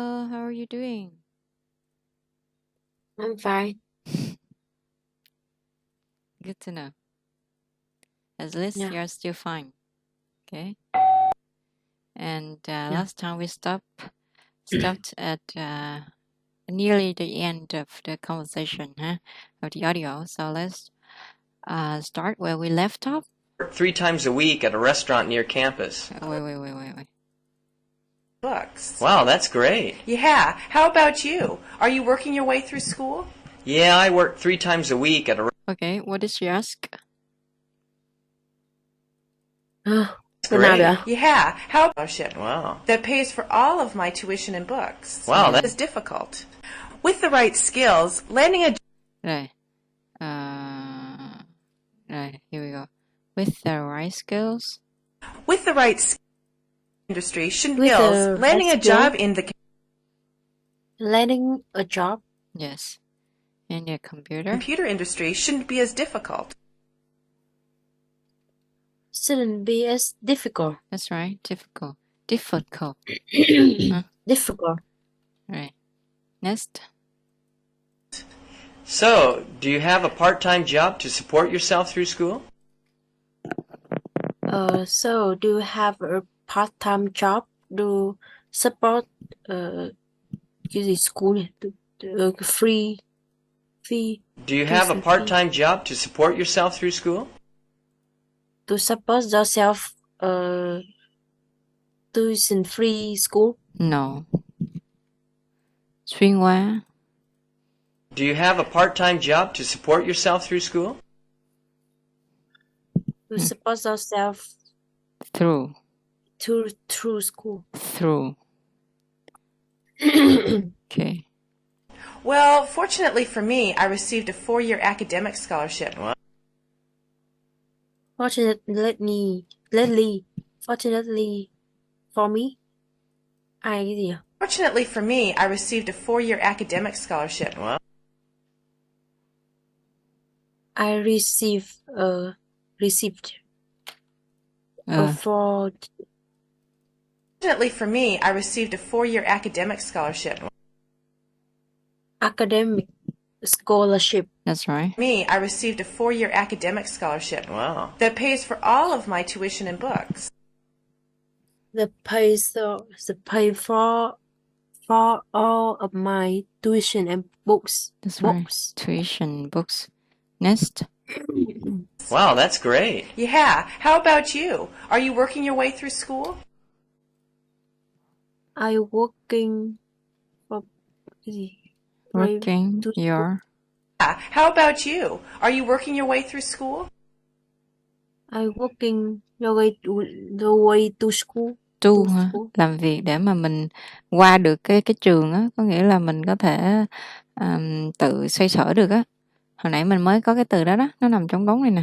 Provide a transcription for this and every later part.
How are you doing? I'm fine. Good to know. At least Yeah. you're still fine. Okay. And Yeah. last time we stopped at nearly the end of the conversation, of the audio. So let's start where we left off. 3 times a week at a restaurant near campus. Wait. Books. Wow, that's great. Yeah. How about you? Are you working your way through school? Yeah, I work 3 times a week at a Okay, what did she ask? Cái nào vậy? Yeah. How scholarship Wow. that pays for all of my tuition and books. Wow, That is difficult. With the right skills, landing a Rồi. Rồi, here we go. With the right skills. with the right industry shouldn't With skills, the landing a right job in the Landing a job Yes. In your computer. computer industry shouldn't be as difficult. shouldn't be as difficult. That's right. Difficult. Difficult. Difficult. Right. Next. So, do you have a part-time job to support yourself through school? So do you have a part-time job to support cái gì school nhỉ? Free Do you have a tuition part-time job to support yourself through school? to support yourself tuition free school? No. Xuyên qua. Do you have a part-time job to support yourself through school? To support yourself Through. through school. Through. Okay. Well, fortunately for me, I received a 4-year academic scholarship. Fortunately for me, ai cái gì à? Fortunately for me, I received a 4-year academic scholarship. Wow. I received for Fortunately for me, I received a 4-year academic scholarship. academic scholarship. That's right. Me, I received a 4-year academic scholarship Wow. that pays for all of my tuition and books. The pay for all of my tuition and books. That's right. Tuition, books. Next. Wow, that's great. Yeah. How about you? Are you working your way through school? I working for cái gì? Working your. Yeah. How about you? Are you working your way through school? I working the way to school. Tu hả? Làm việc để mà mình qua được cái trường á, có nghĩa là mình có thể tự xoay sở được á. Hồi nãy mình mới có cái từ đó đó, nó nằm trong đống này nè.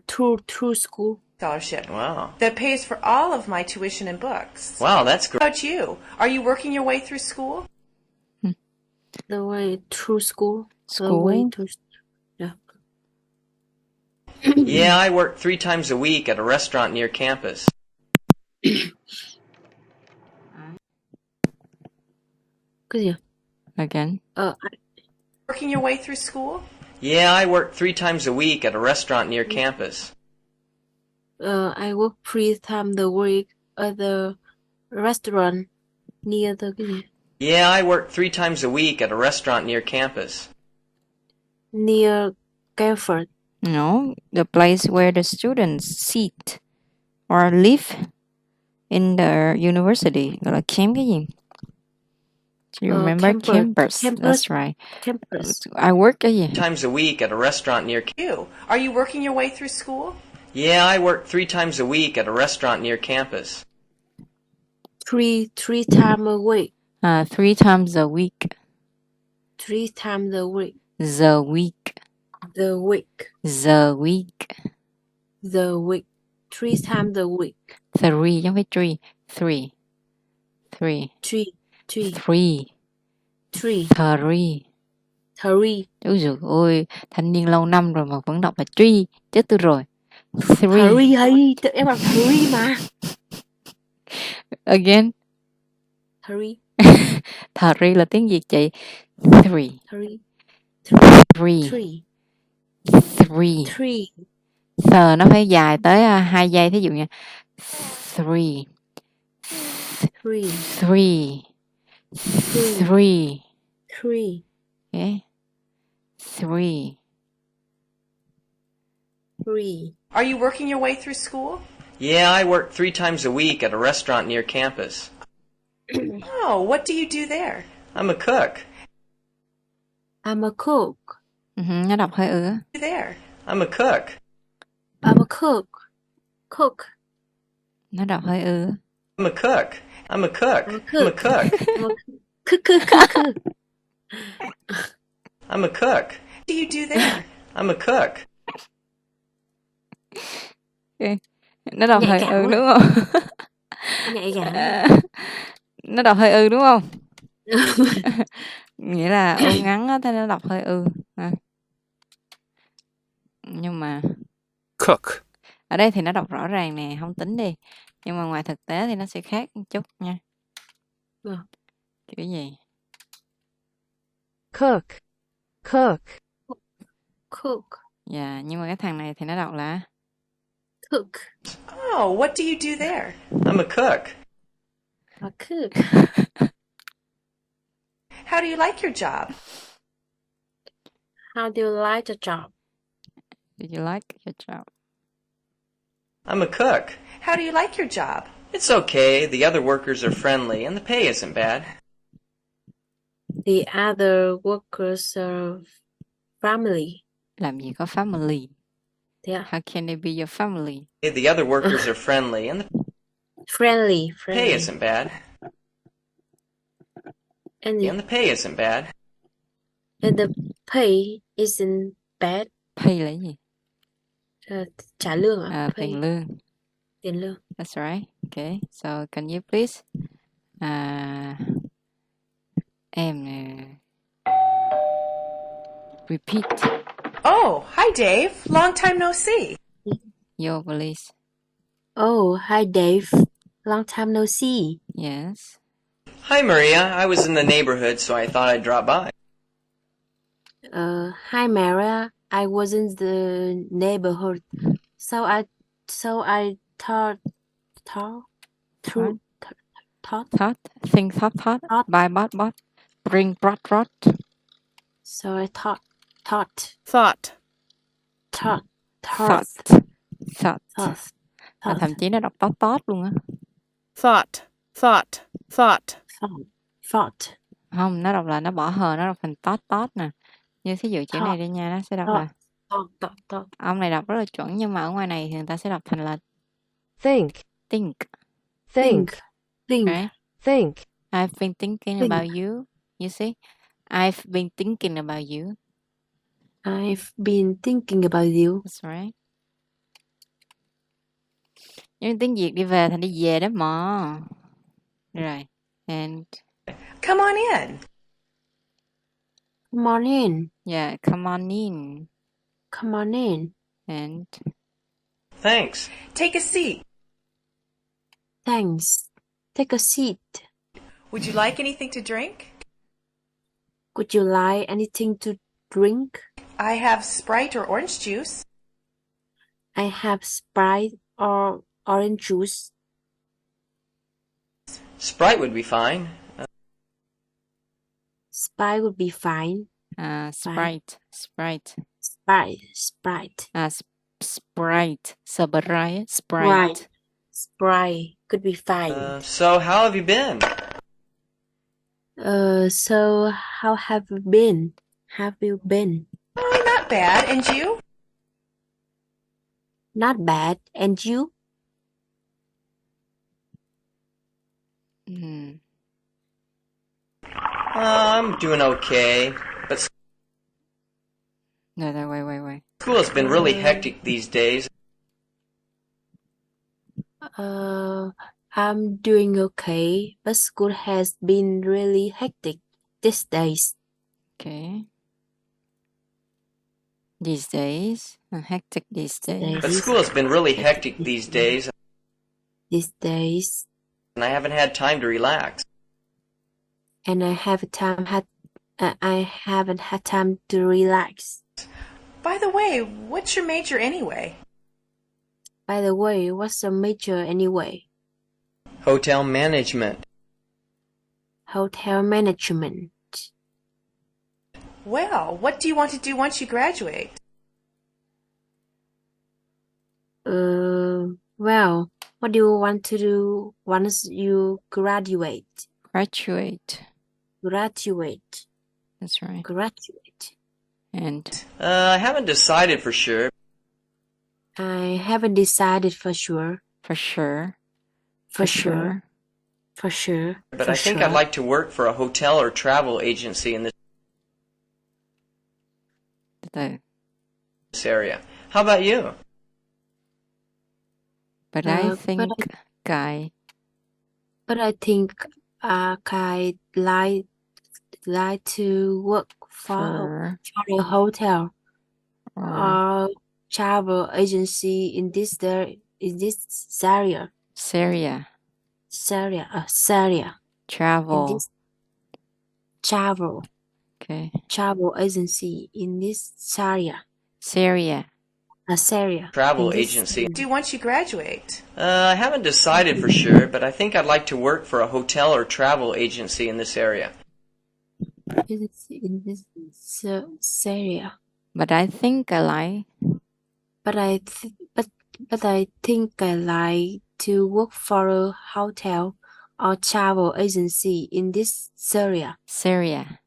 Through school. Scholarship. Wow. That pays for all of my tuition and books. Wow, that's How great. about you? Are you working your way through school? The way through school. School. The way to yeah. Yeah, I work 3 times a week at a restaurant near campus. Cái gì à? Again. Working your way through school? Yeah, I work 3 times a week at a restaurant near campus. I work 3 times a week at the restaurant near the cái gì? Yeah, I work 3 times a week at a restaurant near campus. Near Campford. No, the place where the students sit or live in the university. Gọi là camp cái gì? Do you remember campus? That's right. Campus. I work cái gì? 3 times a week at a restaurant near You. Are you working your way through school? Yeah, I work 3 times a week at a restaurant near campus. Three times a week. 3 times a week. 3 times a week. The week. The week. The week. The week. 3 times a week. 3 chứ không phải 3. 3. 3. 3. Úi dồi ôi, thanh niên lâu năm rồi mà vẫn đọc là tree. Chết tôi rồi. 3. Hurry hay, em bảo hurry mà. Again. Three. Three là tiếng Việt chị. Three. Three. Three. Three. Three. Three. Thờ nó phải dài tới 2 giây, thí dụ như three. Three. Three. Three. Three. Okay. Three. Three. Are you working your way through school? Yeah, I work 3 times a week at a restaurant near campus. Oh, what do you do there? I'm a cook. I'm a cook. Nó đọc hơi ư. There. I'm a cook. I'm a cook. Cook. Nó đọc hơi ư. I'm a cook. I'm a cook. I'm a I'm a cook. cook. I'm a cook. I'm a cook. What do you do there? I'm a cook. Okay. Nó đọc Nhạy hơi cảm ư quá. đúng không? Nhạy cảm. Nó đọc hơi ư đúng không? Nghĩa là ư ngắn á, thế nó đọc hơi ư. Nhưng mà cook, ở đây thì nó đọc rõ ràng nè, không tính đi. Nhưng mà ngoài thực tế thì nó sẽ khác một chút nha. Kiểu gì? Cook. Cook. Cook. Dạ, nhưng mà cái thằng này thì nó đọc là Cook. Oh, what do you do there? I'm a cook. A cook. How do you like your job? How do you like the job? Do you like your job? I'm a cook. How do you like your job? It's okay. The other workers are friendly and the pay isn't bad. The other workers are family. Làm gì có family? Yeah. How can they be your family? The other workers are friendly and the Friendly. pay Friendly. isn't bad. And And the pay isn't bad. the pay isn't bad. Pay là gì? Trả lương à? Pay. Tiền lương. Tiền lương. That's right. Okay. So can you please em repeat Oh, hi, Dave. Long time no see. your please? Oh, hi Dave. Long time no see. Yes. Hi, Maria. I was in the neighborhood, so I thought I'd drop by. Hi Maria. I was in the neighborhood, so I thought. Think thought. Buy bought. Bring brought. So I thought. thought, Và thậm chí nó đọc tót luôn á. thought, Không, nó đọc là nó bỏ hờ, nó đọc thành tót nè. Như thí dụ chữ này đi nha, nó sẽ đọc là ông này đọc rất là chuẩn, nhưng mà ở ngoài này thì người ta sẽ đọc thành là think. Right? I've been thinking about you. You see? I've been thinking about you. I've been thinking about you. That's right. Nhưng tiếng Việt đi về thành đi về đó mà. Rồi. And Come on in. Come on in. yeah, come on in. Come on in. And Thanks. Take a seat. Thanks. Take a seat. Would you like anything to drink? Would you like anything to drink? I have Sprite or orange juice. I have Sprite or orange juice. Sprite would be fine. Sprite would be fine. Sprite. Sprite. Sprite. Sprite. Right. Sprite could be fine. So how have you been? So how have you been? Have you been? Oh, not bad. And you? Not bad. And you? I'm doing okay, but No, wait. school has been really hectic these days. I'm doing okay, but school has been really hectic these days. Okay. These days. Hectic these days. But school has been really hectic these days, These days. and I haven't had time to relax. and I haven't had time to relax. By the way, what's your major anyway? By the way, what's your major anyway? Hotel management. Hotel management. Well, what do you want to do once you graduate? Well, what do you want to do once you graduate? Graduate. Graduate. That's right. Graduate. And I haven't decided for sure. I haven't decided for sure. for sure. For sure. For sure. But For I think sure. I'd like to work for a hotel or travel agency in The, this area. How about you? but I but think I But I think I'd like to work for a hotel or or travel agency in this area. Syria. Syria. In Travel. this travel Okay. agency in this area. Syria. Syria. Travel In this- agency. Do once you graduate? I haven't decided for sure, but I think I'd like to work for a hotel or travel agency in this area. in this Syria. But I think I like But I think I like to work for a hotel or travel agency in this Syria. Syria.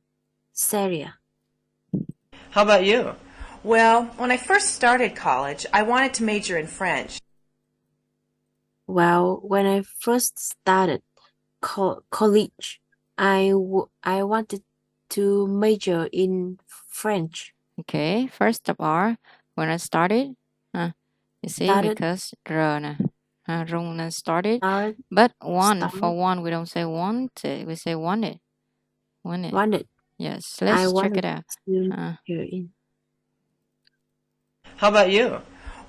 How about you? Well, when I first started college, I wanted to major in French. Well, when I first started college, I wanted to major in French. Okay. First of all, when I started, you see, Started. because R nè, rung nè, started. Started. But one, Started. for one, we don't say want, we say wanted. Wanted. Yes, I let's check wanted it out. to major in. How about you?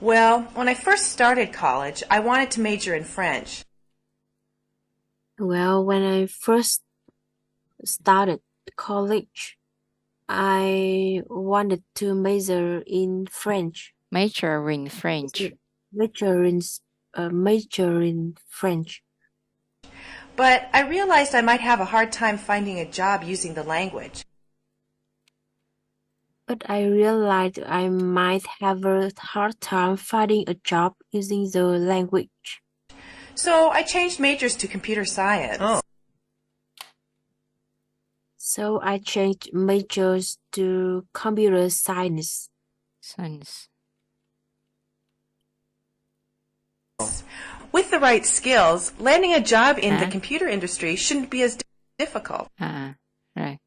Well, when I first started college, I wanted to major in French. Well, when I first started college, I wanted to major in French. Major in French. Major in French. But I realized I might have a hard time finding a job using the language. But I realized I might have a hard time finding a job using the language. So I changed majors to computer science. Oh. So I changed majors to computer science. Science. With the right skills, landing a job in the Huh? computer industry shouldn't be as difficult. Right.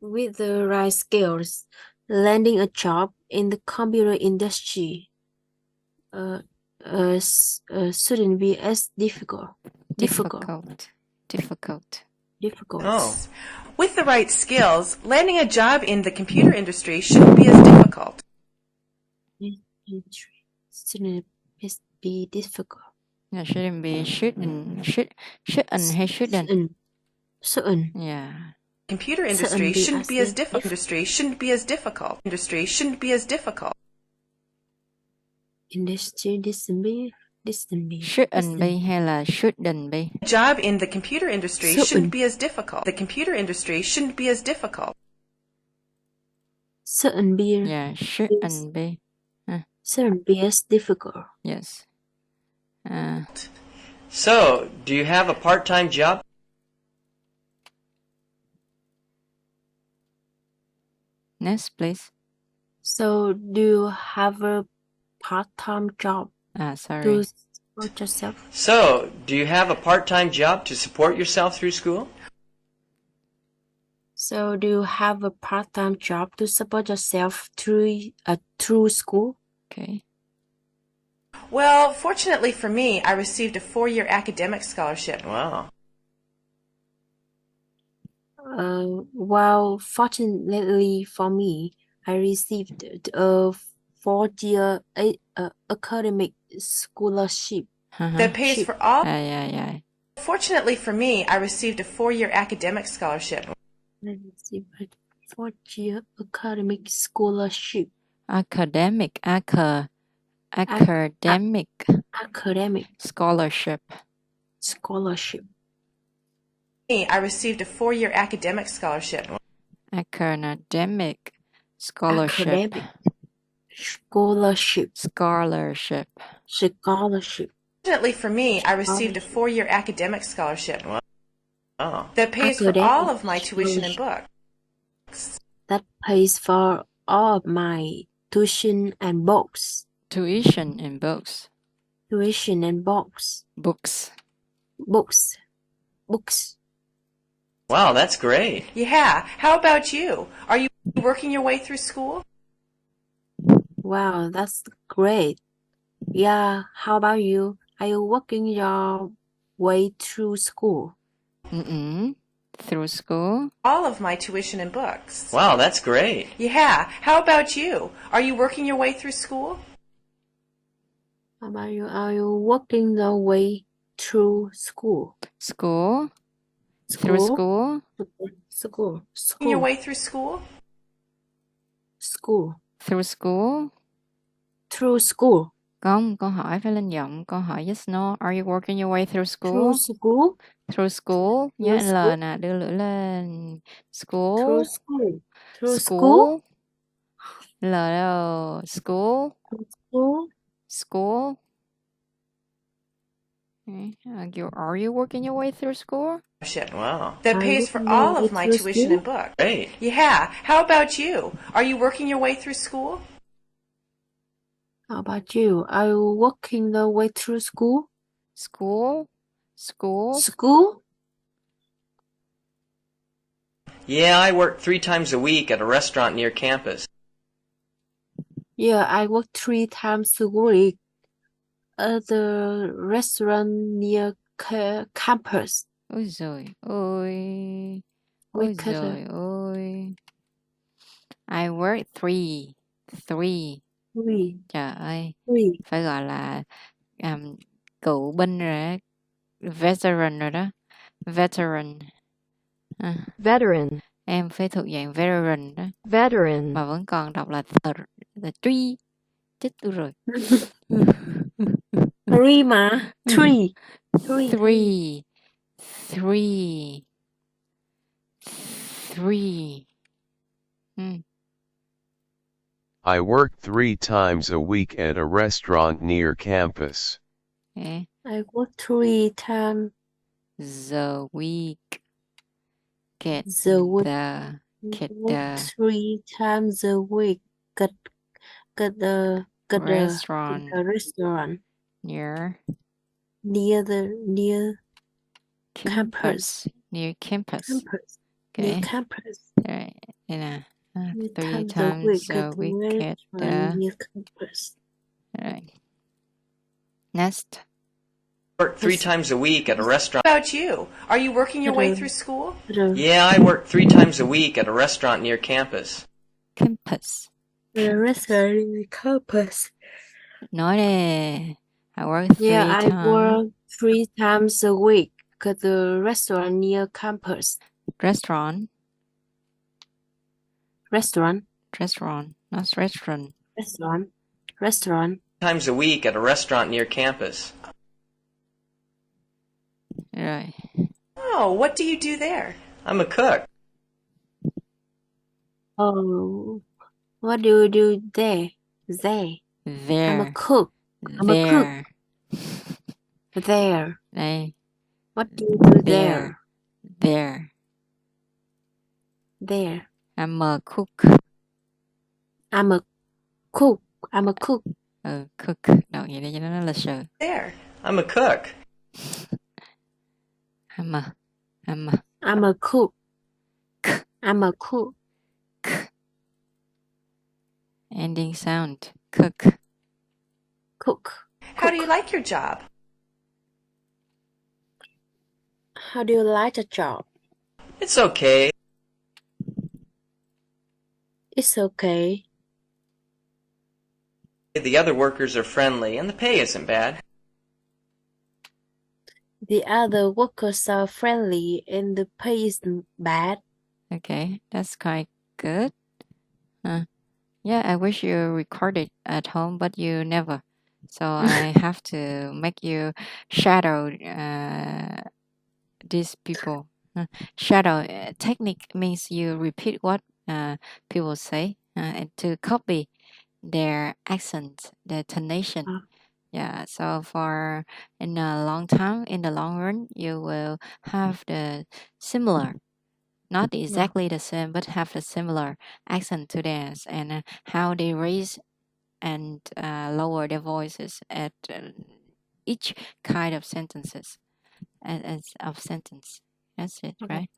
With the right skills, landing a job in the computer industry shouldn't be as difficult. Difficult. Oh. With the right skills, landing a job in the computer industry shouldn't be as difficult. Shouldn't be difficult. Yeah, shouldn't be shouldn't hay shouldn't. Shouldn't. Yeah. Computer industry shouldn't be as difficult. Industry shouldn't be as difficult. Industry shouldn't be as difficult. Industry shouldn't be. Shouldn't be hay là shouldn't be. Job in the computer industry shouldn't be as difficult. The computer industry shouldn't be as difficult. Shouldn't be. Yeah, shouldn't be. Shouldn't be as difficult. Yes. So, do you have a part-time job? Next, please. So, do you have a part-time job Sorry. to support yourself? So, do you have a part-time job to support yourself through school? So, do you have a part-time job to support yourself through school? Okay. Well, fortunately for me, I received a 4-year academic scholarship. Wow. Well, fortunately for me, I received a 4-year academic scholarship. That pays for all Yeah. Fortunately for me, I received a 4-year academic scholarship. I received a 4-year academic scholarship. Academic Academic scholarship. scholarship. I received a 4-year academic scholarship. Academic scholarship. Academic scholarship. Scholarship. Scholarship. Fortunately for me, I received a 4-year academic scholarship. That pays for Academic all of my tuition and books. That pays for all of my tuition and books. Tuition and books. Tuition and books. Books. Books. Books. Wow, that's great. Yeah. How about you? Are you working your way through school? Wow, that's great. Yeah, how about you? Are you working your way through school? Through school. All of my tuition and books. Wow, that's great. Yeah. How about you? Are you working your way through school? How about you? Are you working the way through school? School. Through school. School. Working your way through school? School. Through school. Through school. Không, câu hỏi phải lên giọng. Câu hỏi yes no. Are you working your way through school? Through school. Through school. Nhớ Through L school. nè, đưa lưỡi lên. School. Through school. Through School. school. L đâu? School. School. School. Are you working your way through school? Wow. That Are pays you for working your all way of my through tuition school? and books. Great. Yeah. How about you? Are you working your way through school? How about you? Are you working the way through school? School. School. School? Yeah, I work 3 times a week at a restaurant near campus. Yeah, I work 3 times a week at the restaurant near campus. Ôi giời ơi. Ôi giời ơi. I work 3. 3. Trời ơi. Phải gọi là cựu binh rồi đó. Veteran rồi đó. Veteran. Veteran. Em phải thuộc dạng veteran đó. Veteran. Mà vẫn còn đọc là tree. Chết tôi rồi. 3 mà. 3. 3. I work 3 times a week at a restaurant near campus. Okay. I work 3 times the week. Get the week. Get Work 3 times a week. Get the restaurant near campus. Near campus. Okay. Near campus. Right. And 3 3 times a week get near campus. Right. Next. Work 3 times a week at a restaurant. How about you? Are you working your way through school? Yeah, I work 3 times a week at a restaurant near campus. Campus. The restaurant near campus. Nói đi. I work 3 Yeah, times. I work 3 times a week at the restaurant near campus. Restaurant. Restaurant. Not restaurant. Restaurant. Times a week at a restaurant near campus. Right. Oh, what do you do there? I'm a cook. Oh, what do you do there? There. I'm a cook. There. There. Đây. What do you do there? There. There. I'm a cook. I'm a cook. Cook. Đọc vậy để cho nó lịch sự. There. I'm a cook. I'm a cook. I'm a cook. ending sound. Cook. How do you like your job? How do you like the job? It's okay. It's okay. The other workers are friendly and the pay isn't bad. The other workers are friendly and the pay isn't bad. Okay, that's quite good. Yeah, I wish you recorded at home, but you never. So I have to make you shadow these people. Shadow technique means you repeat what people say and to copy their accent, their tonation. Yeah, so for in a long time, in the long run, you will have the similar, not exactly the same, but have a similar accent to theirs and how they raise and lower their voices at each kind of sentences as of sentence. That's it, right?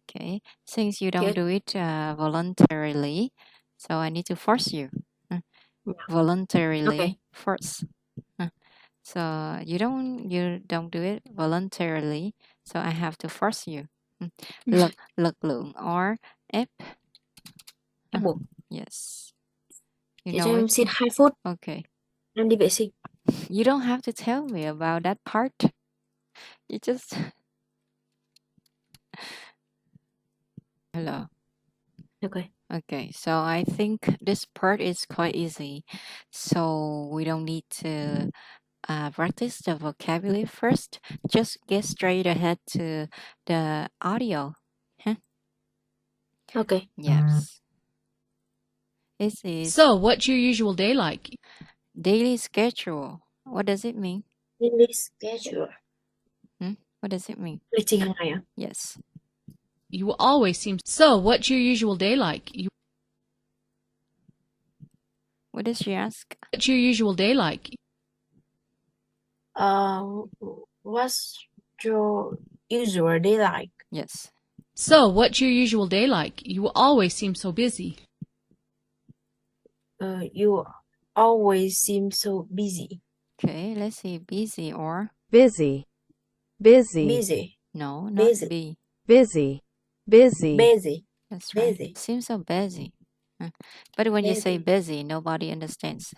Okay. Since you don't do it voluntarily, so I need to force you. Voluntarily force. So you don't do it voluntarily, so I have to force you. Lực lượng or ép. Yes. You Chị know cho em it? xin 2 phút. Okay. Em đi vệ sinh. You don't have to tell me about that part. You just hello. Okay. Okay, so I think this part is quite easy. So we don't need to practice the vocabulary first. Just get straight ahead to the audio. Huh? Okay. Yes. This is So, what's your usual day like? daily schedule. What does it mean? Daily schedule. What does it mean? Lịch trình hàng ngày à? Yes. You always seem. So, what's your usual day like? What does she ask? What's your usual day like? What's your usual day like? Yes. So, what's your usual day like? You always seem so busy. You always seem so busy. Okay, let's see. Busy or busy, busy, Busy. no, not Busy. be. busy, busy, Busy. That's right. Busy. Seems so busy. But when you say busy, nobody understands.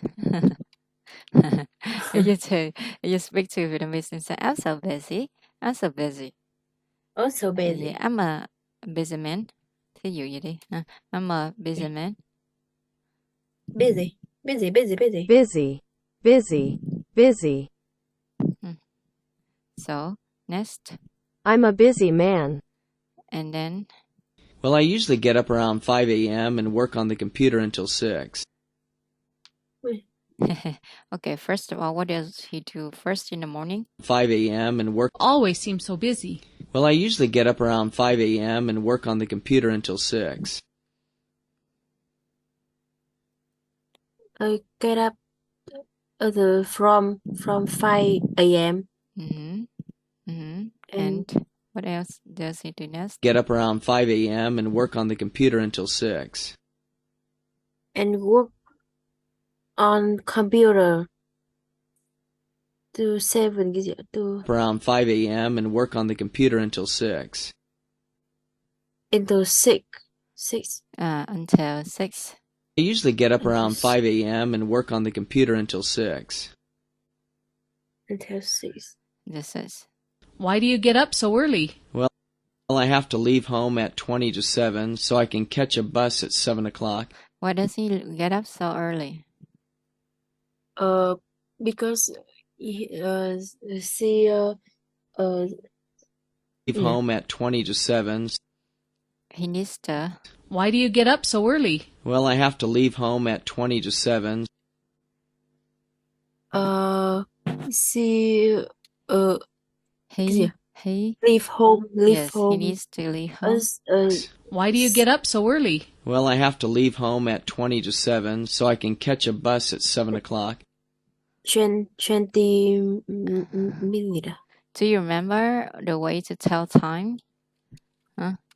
If you speak to Vietnamese and say, I'm so busy. I'm so busy. Also busy. Yeah, I'm a busy man. Thí dụ vậy đi. I'm a busy man. Busy. Busy, busy, busy. busy, busy, busy. So, next. I'm a busy man. And then, Well, I usually get up around 5 a.m. and work on the computer until 6. okay, first of all, what does he do first in the morning? 5 a.m. and work. Always seem so busy. Well, I usually get up around 5 a.m. and work on the computer until 6. I get up from 5 a.m. And what else does he do next? Get up around 5 a.m. and work on the computer until 6. and work on computer to 7 cái gì ạ? To Around 5 a.m. and work on the computer until 6. until 6. 6. Until 6. I usually get up around 5 a.m. and work on the computer until 6. Until 6. This is. Why do you get up so early? Well, I have to leave home at 20 to 7 so I can catch a bus at 7 o'clock. Why does he get up so early? Because she Leave home at 20 to 7. He needs to. Why do you get up so early? Well, I have to leave home at 20 to 7. she He leave home. yes, he needs to leave home. Why do you get up so early? Well, I have to leave home at 20 to 7 so I can catch a bus at 7 o'clock. 20 minutes. Do you remember the way to tell time?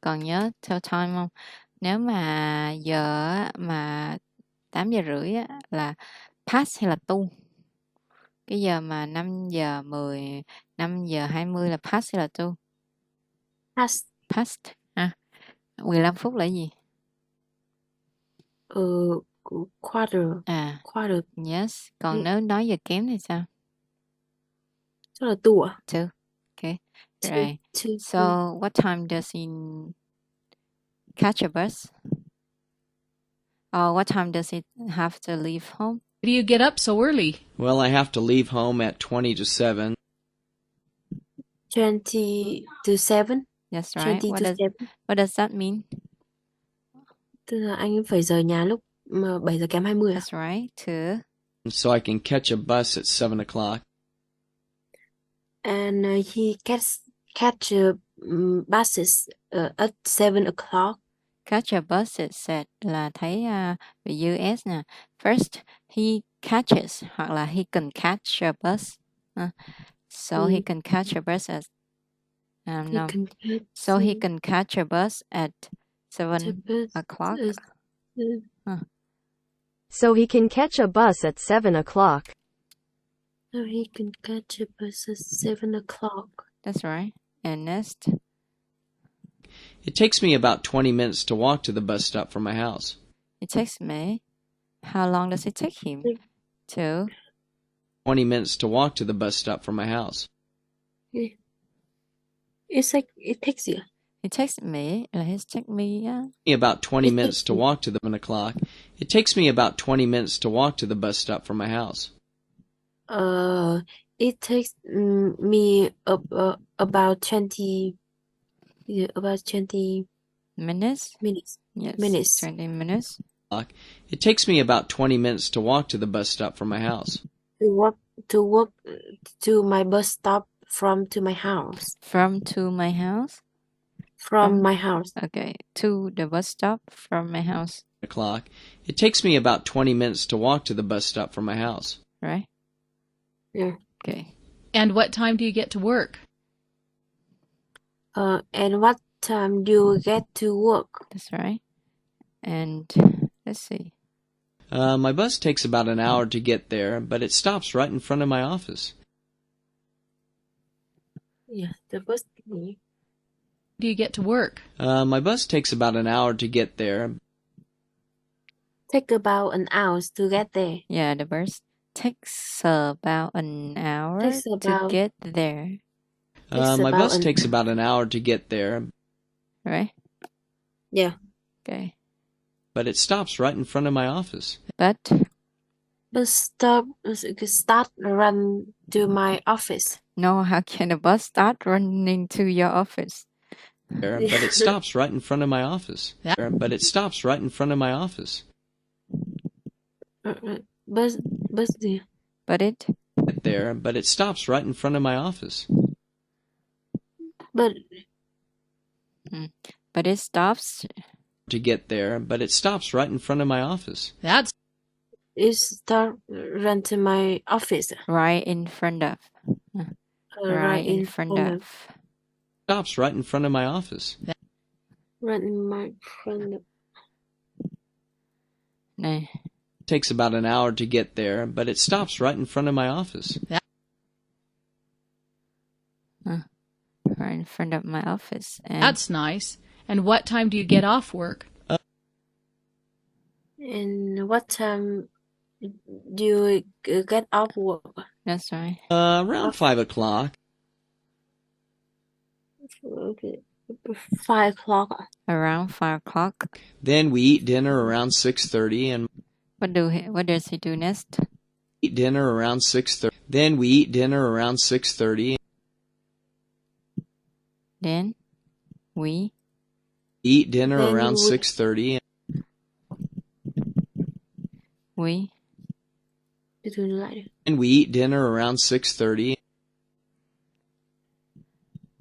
Còn nhớ tell time không? Nếu mà giờ á, mà 8 giờ rưỡi á, là past hay là tu? Cái giờ mà 5 giờ 10, 5 giờ 20 là past hay là tu? Past. Past. 15 phút là gì? Quarter. Quarter. Yes. Còn nếu nói giờ kém thì sao? Chắc là tu à? Two. Okay. To- Right. to- So what time does he catch a bus? Or what time does he have to leave home? Why do you get up so early? Well, I have to leave home at 20 to 7. 20 to 7. That's right. 20 to 7. What does that mean? Tức là anh phải rời nhà lúc 7 giờ kém 20 à? That's right. To So I can catch a bus at 7 o'clock. And he catch buses at 7 o'clock. catch a bus it said là thấy về US nè. First, he catches hoặc là he can catch a bus. So he can catch a bus at no. So he can catch a bus at 7 o'clock. So he can catch a bus at 7 o'clock. So he can catch a bus at 7 o'clock. That's right. And next, It takes me about 20 minutes to walk to the bus stop from my house. it takes me. How long does it take him to? 20 minutes to walk to the bus stop from my house. It's like it takes you. It takes me. It takes me. About 20 minutes to walk to the 7 o'clock. It takes me about 20 minutes to walk to the bus stop from my house. It takes me about 20 Minutes. minutes. Yes. Minutes. 20 minutes. It takes me about 20 minutes to walk to the bus stop from my house. To walk to my bus stop from to my house. From to my house. From my house. Okay. To the bus stop from my house. O'clock. It takes me about 20 minutes to walk to the bus stop from my house. Right? Yeah. Okay. And what time do you get to work? And what time do you get to work? That's right. And let's see. My bus takes about an hour to get there, but it stops right in front of my office. Yeah, the bus. Do you get to work? My bus takes about an hour to get there. Take about an hour to get there. Yeah, the bus takes about an hour Takes to about- get there. My about bus an- takes about an hour to get there, Right? Yeah. Okay. but it stops right in front of my office. But Bus start run to my office. no, how can a bus start running to your office? There, but it stops right in front of my office. Yeah. There, but it stops right in front of my office. Bus gì? But it Get there, but it stops right in front of my office. But it stops To get there, but it stops right in front of my office. That's it start run to my office. right in front of. Right in front of. Stops right in front of my office. Run in my front of. Này, It takes about an hour to get there, but it stops right in front of my office. right in front of my office. And that's nice. And what time do you get off work? And what time do you get off work? that's right. Around 5 o'clock. Okay. 5 o'clock. Around 5 o'clock. Then we eat dinner around 6:30 and What does he do next? eat dinner around 6:30. Then we eat dinner around 6:30. Then we Eat dinner Then around we- 6:30. Từ từ lại đi. And we eat dinner around 6:30.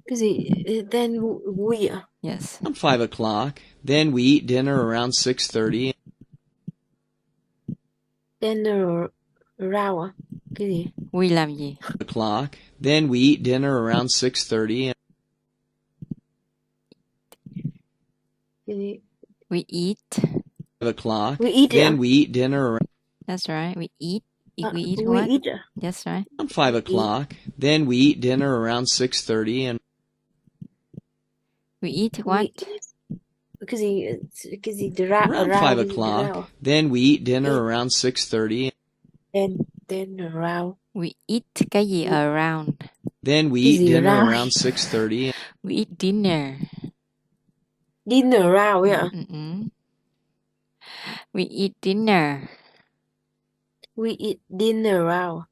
Cái gì? Then we à? yes. Around 5 o'clock. Then we eat dinner around 6:30. Then rau à? Cái gì? We làm gì? O'clock. Then we eat dinner around 6:30. Cái gì? We eat. 5 o'clock. We eat Then à? we eat dinner around That's right. We eat. We eat we what? eat à? That's right. 5 o'clock. Then we eat dinner around 6:30 and We eat what? Cái gì? Cái gì? The rau. around Rau, 5 cái gì? o'clock. Rau. Then we eat dinner around 6:30. Then rau. We eat cái gì around? Then we Cái eat gì dinner rau? around 6:30. We eat dinner. Dinner rau ấy ạ. We eat dinner. We eat dinner rau.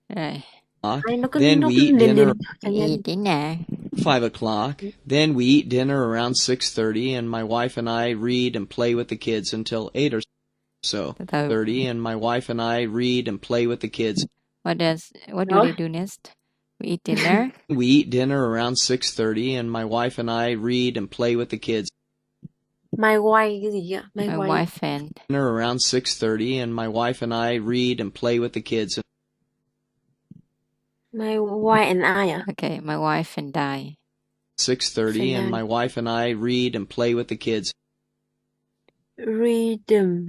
Rồi. Ai nó cứ Then nó we cứ eat liền dinner liền. We eat dinner. 5 o'clock. Then we eat dinner around 6:30, and my wife and I read and play with the kids until 8 or so. Từ từ. 30, and my wife and I read and play with the kids. What do Nói. they do next? We eat dinner. We eat dinner around 6:30, and my wife and I read and play with the kids. My wife cái gì ạ? My My wife. wife and Dinner around 6:30, and my wife and I read and play with the kids. My wife and I ạ. okay, my wife and I. 6:30, and my wife and I read and play with the kids. Read them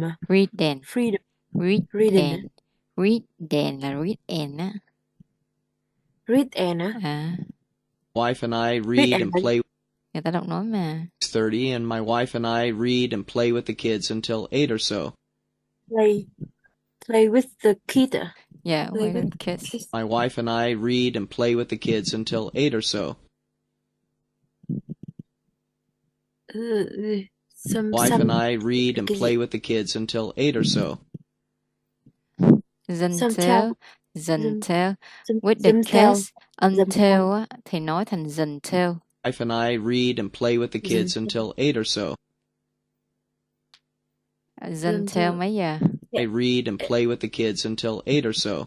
à? Read then. Freedom. Read Reading then. Read then là read and á. Read and á. À, Wife and I read and and. play. người ta đọc nói mà. 6:30, and my wife and I read and play with the kids until 8 or so. Play with the kid à? Yeah, Play with with the kids. My wife and I read and play with the kids until 8 or so. Wife and I read and play with the kids until 8 or so. Until with the kids. Until á, thì nói thành until. Wife and I read and play with the kids until 8 or so. Until mấy giờ? I read and play with the kids until 8 or so.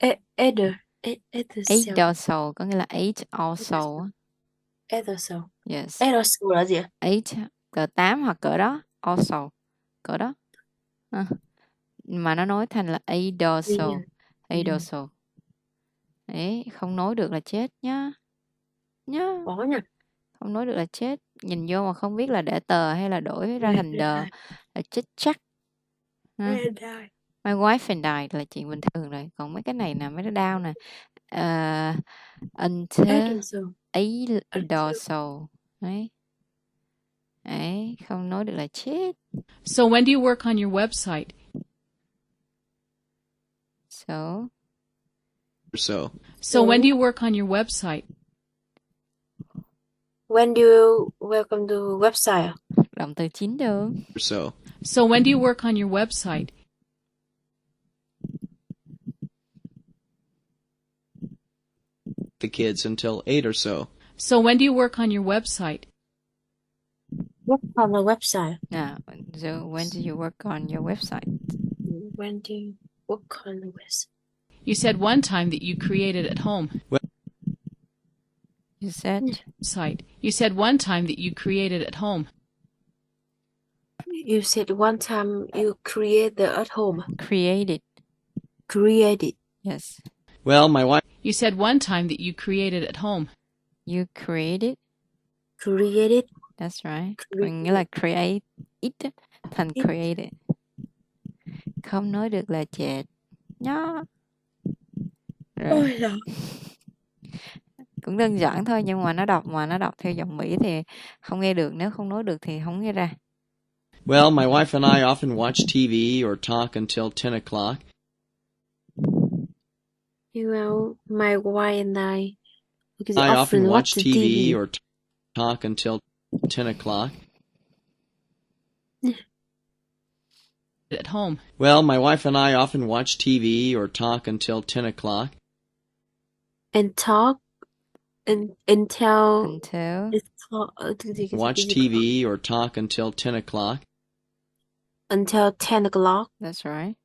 8 also có nghĩa là 8 also á. 8 also. Yes. 8 also là gì ạ? 8 cỡ 8 hoặc cỡ đó. Also. Cỡ đó. À. Mà nó nói thành là 8 also. 8 also. Đấy, không nói được là chết nhá. Nhá. Có nha. Không nói được là chết. Nhìn vô mà không biết là để tờ hay là đổi ra thành đờ là chết chắc. À. My wife and I là chuyện bình thường rồi. Còn mấy cái này nè, mấy cái đau nè. Until 8 also. Đấy. Đấy, không nói được là chết. So when do you work on your website? So when do you work on your website? When do you welcome to website? Động từ chính được. So when do you work on your website? The kids until 8 or so. So when do you work on your website? Work on the website. Now, so when do you work on your website? When do you work on the website? You said one time that you created at home. You said? You said one time that you created at home. You said one time you created at home. Created. Yes. Well, my wife. You said one time that you created at home. You created. That's right. Nghĩa là create it thành created. Không nói được là chết. Nhá. Rồi. Cũng đơn giản thôi, nhưng mà nó đọc theo giọng Mỹ thì không nghe được, nếu không nói được thì không nghe ra. Well, my wife and I often watch TV or talk until 10 o'clock. Well, my wife and I often watch TV or talk until 10 o'clock. At home. Well, my wife and I often watch TV or talk until 10 o'clock. And talk until watch TV or talk until 10 o'clock. Until 10 o'clock. That's right.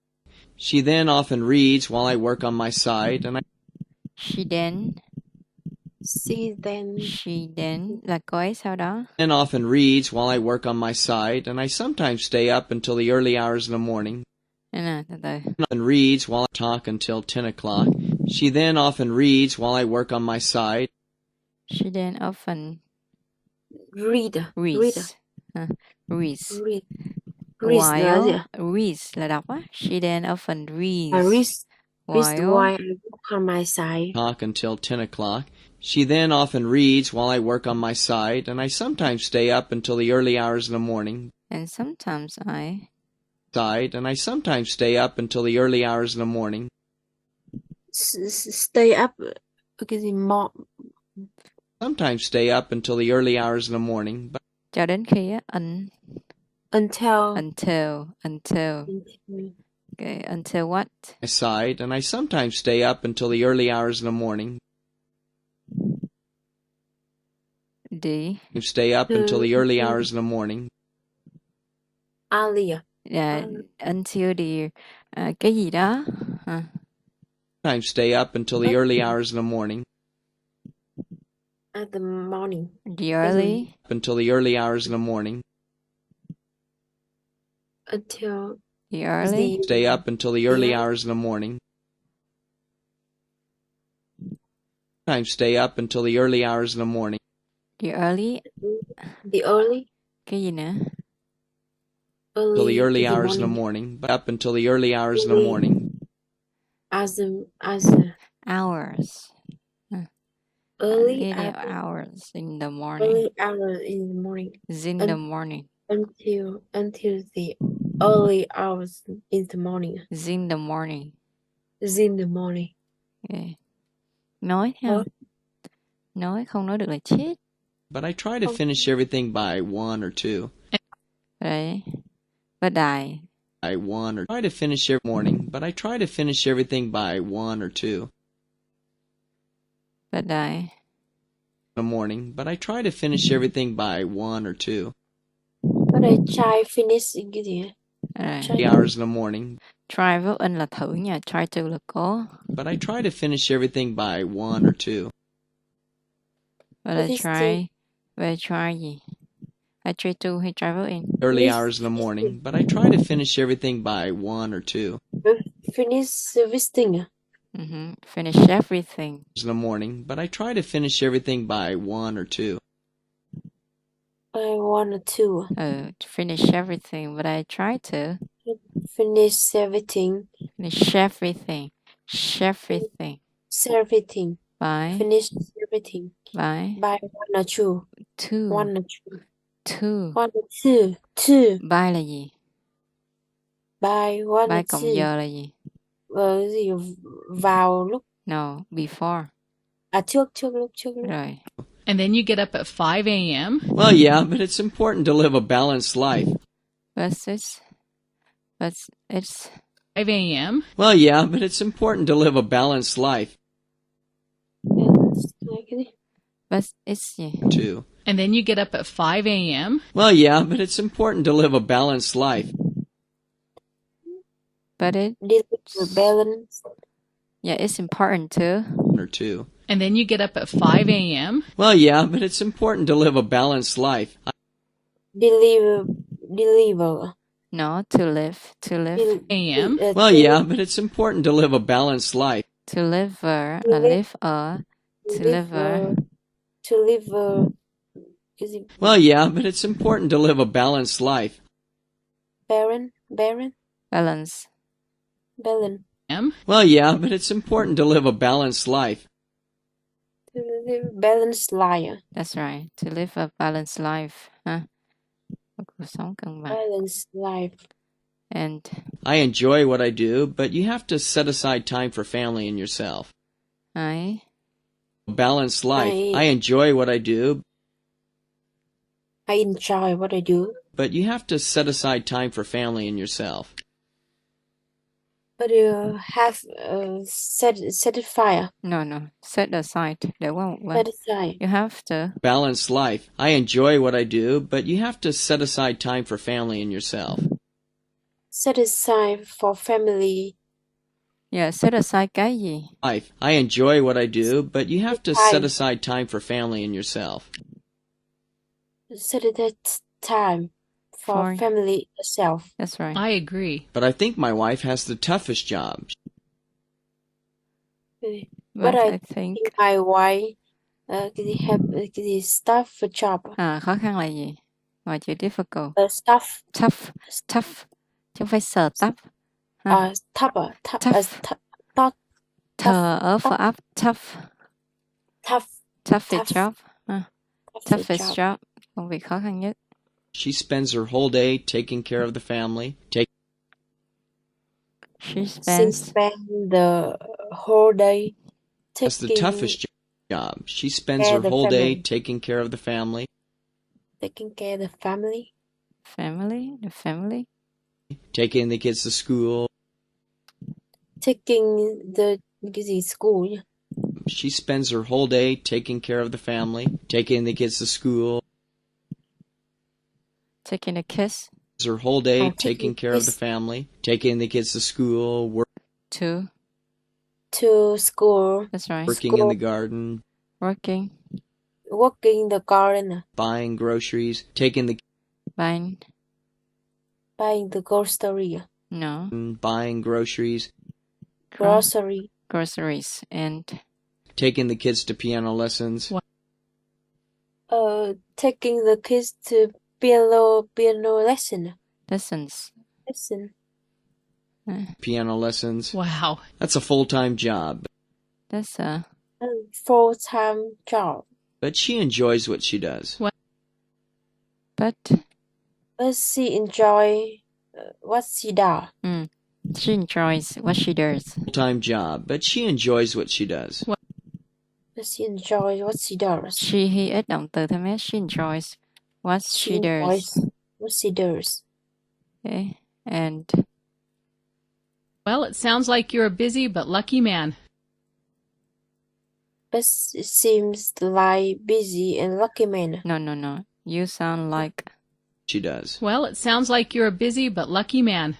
She then often reads while I work on my site, and She then là cô ấy sau đó. Then often reads while I work on my site, and I sometimes stay up until the early hours in the morning. Nè, từ từ. And reads while I talk until 10 o'clock. She then often reads while I work on my site. She then often reads. While reads là đọc á. She then often reads. While I work on my site. Talk until 10 o'clock. She then often reads while I work on my site, and I sometimes stay up until the early hours in the morning. And sometimes I stay up until the early hours in the morning. Stay up. Cái gì Sometimes stay up until the early hours in the morning, but cho đến khi á, until okay, until what? I side, and I sometimes stay up until the early hours in the morning. You stay up until the early hours in the morning. earlier. Until the cái gì đó. Sometimes stay up until the early hours in the morning. At the morning. The early. Up until the early hours in the morning. Until The early. Stay up until the early hours in the morning. Sometimes stay up until the early hours in the morning. The early. The early. Cái gì nữa? Until the early hours in the morning. But up until the early hours in the morning. As Hours. Early hours in the morning. Early hours in the morning. In the morning. Until the early hours in the morning. In the morning. In the morning. Okay. Nói theo. Nói không nói được là chết. But I try to finish everything by 1 or 2. Đấy. But I. By 1 or try to finish every morning, but I try to finish everything by 1 or 2. But I. In the morning, but I try to finish everything by 1 or 2. But I try finish cái gì? 3 hours in the morning. Try với in là thử nha. Try to là có. But I try to finish everything by 1 or 2. But I try. But I try gì? I try to hay try với in. Early hours in the morning, but I try to finish everything by 1 or 2. Finish everything. Finish everything. In the morning, but I try to finish everything by 1 or 2. By 1 or 2. To finish everything, but I try to. Finish everything. Finish everything. Everything. Everything. By. Finish everything. By. By 1 or 2. 2. 1 or 2. 2. 1 or 2. 2. By là gì? By 1 By or 2. cộng giờ là gì? Gì vào lúc. No, before. Trước lúc. Rồi. And then you get up at 5 a.m.? Well, yeah, but it's important to live a balanced life. But it's 5 a.m.? Well, yeah, but it's important to live a balanced life. But it's gì? Too. And then you get up at 5 a.m.? Well, yeah, but it's important to live a balanced life. But it. Balance. Yeah, it's important too. Or 2. And then you get up at 5 a.m.? Well, yeah, but it's important to live a balanced life. Deliver. No, to live. A.m.? Well, yeah, but it's important to live a balanced life. To live là live a. To live a. Well, yeah, but it's important to live a balanced life. Balance. Well, yeah, but it's important to live a balanced life. To live balanced life. That's right. To live a balanced life. Một cuộc sống cân bằng. Balanced life. And I enjoy what I do, but you have to set aside time for family and yourself. I. A balanced life. I enjoy what I do. I enjoy what I do. But you have to set aside time for family and yourself. But you have set it fire. No. Set aside. Để qua một bên. Set aside. You have to. Balanced life. I enjoy what I do, but you have to set aside time for family and yourself. Set aside for family. Yeah, set aside cái gì? Life. I enjoy what I do, but you have to set aside time for family and yourself. Set that time for family yourself. That's right. I agree. But I think my wife has the toughest job. But I think my wife have the tough job. khó khăn là gì? Ngoài chữ difficult. Tough. Chứ không phải sờ tough. Thờ ở for up. Toughest job. Toughest job. Công việc khó khăn nhất. She spends her whole day taking care of the family. She She spends spent the whole day That's the taking toughest job. She spends care her of the whole day family. taking care of the family, Taking care of the family. the family, taking the kids to school. Taking the cái gì school nhỉ? She spends her whole day taking care of the family, taking the kids to school. taking the kids Her whole day Oh, taking taking care of the kids family, taking the kids to school, to. to school. That's right. working in School. the garden, Working, Working in the garden. buying groceries, taking the buying, Buying the grocery. no, buying groceries, Grocery. groceries, and taking the kids to piano lessons, Taking the kids to piano lesson. lessons. piano lessons. Wow. That's a full-time job, That's a Full-time job. but she enjoys what she does. but But she enjoy what she does. she enjoys what she does. Full-time job, but she enjoys what she does. But she enjoys what she does. She he ít động từ thêm s. She enjoys what She she does. enjoys what she does. Okay, and Well, it sounds like you're a busy but lucky man. But it seems like busy and lucky man. no. You sound like She does. Well, it sounds like you're a busy but lucky man.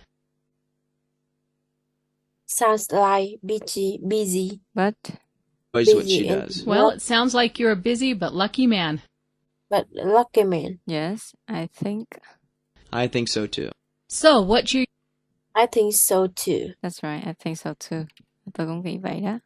Sounds like busy, but Enjoys what she busy and does. Well, it sounds like you're a busy but lucky man. but lucky man. yes, I think I think so too. So, what you I think so too. that's right. I think so too. Tôi cũng nghĩ vậy đó.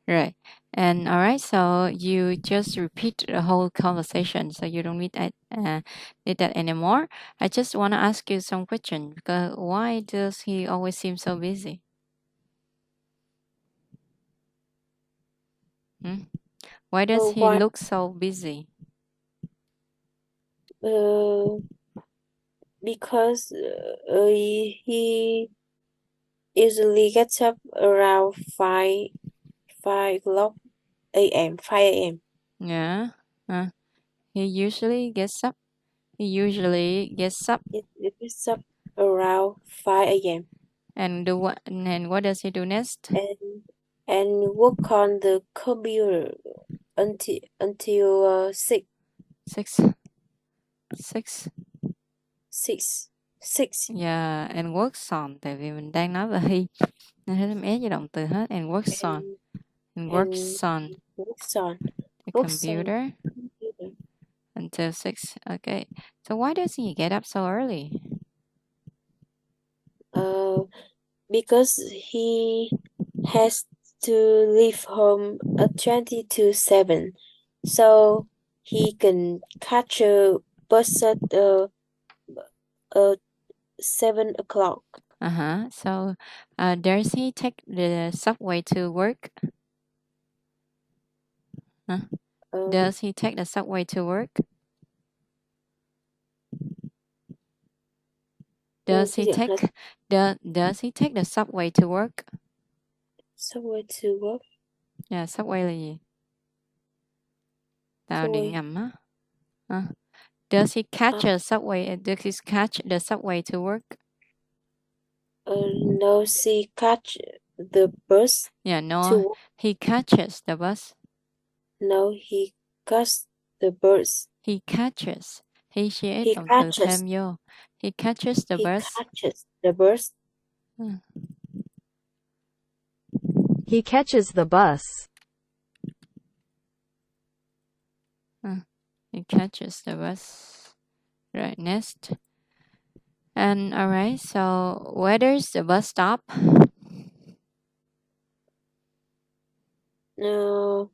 Right. And all right, so you just repeat the whole conversation, so you don't need that anymore. I just want to ask you some question because why does he always seem so busy? Why does he Why? look so busy? Because he usually gets up around 5 o'clock a.m. 5 a.m. Yeah. He usually gets up. It gets up around 5 a.m. And do what? And what does he do next? and work on the computer until 6. 6. Yeah, and works on. Tại vì mình đang nói về he nên thấy em với động từ hết. And works on. And works on the computer until 6. Okay. So why does he get up so early? Because he has to leave home at 20 to 7, so he can catch a bus at 7 o'clock. So does he take the subway to work? Does he take the subway to work? Does he take the subway to work? Subway to work? Yeah, subway là gì? Tàu điện ngầm á. Does he catch a subway? Does he catch the subway to work? No, she catch the bus. Yeah, no, he catches the bus. No, he catches the bus. He catches. He catches. động từ thêm vô. He catches the bus. Catches the bus. He catches the bus. He catches the bus. Right, next. And all right, so where does the bus stop? No.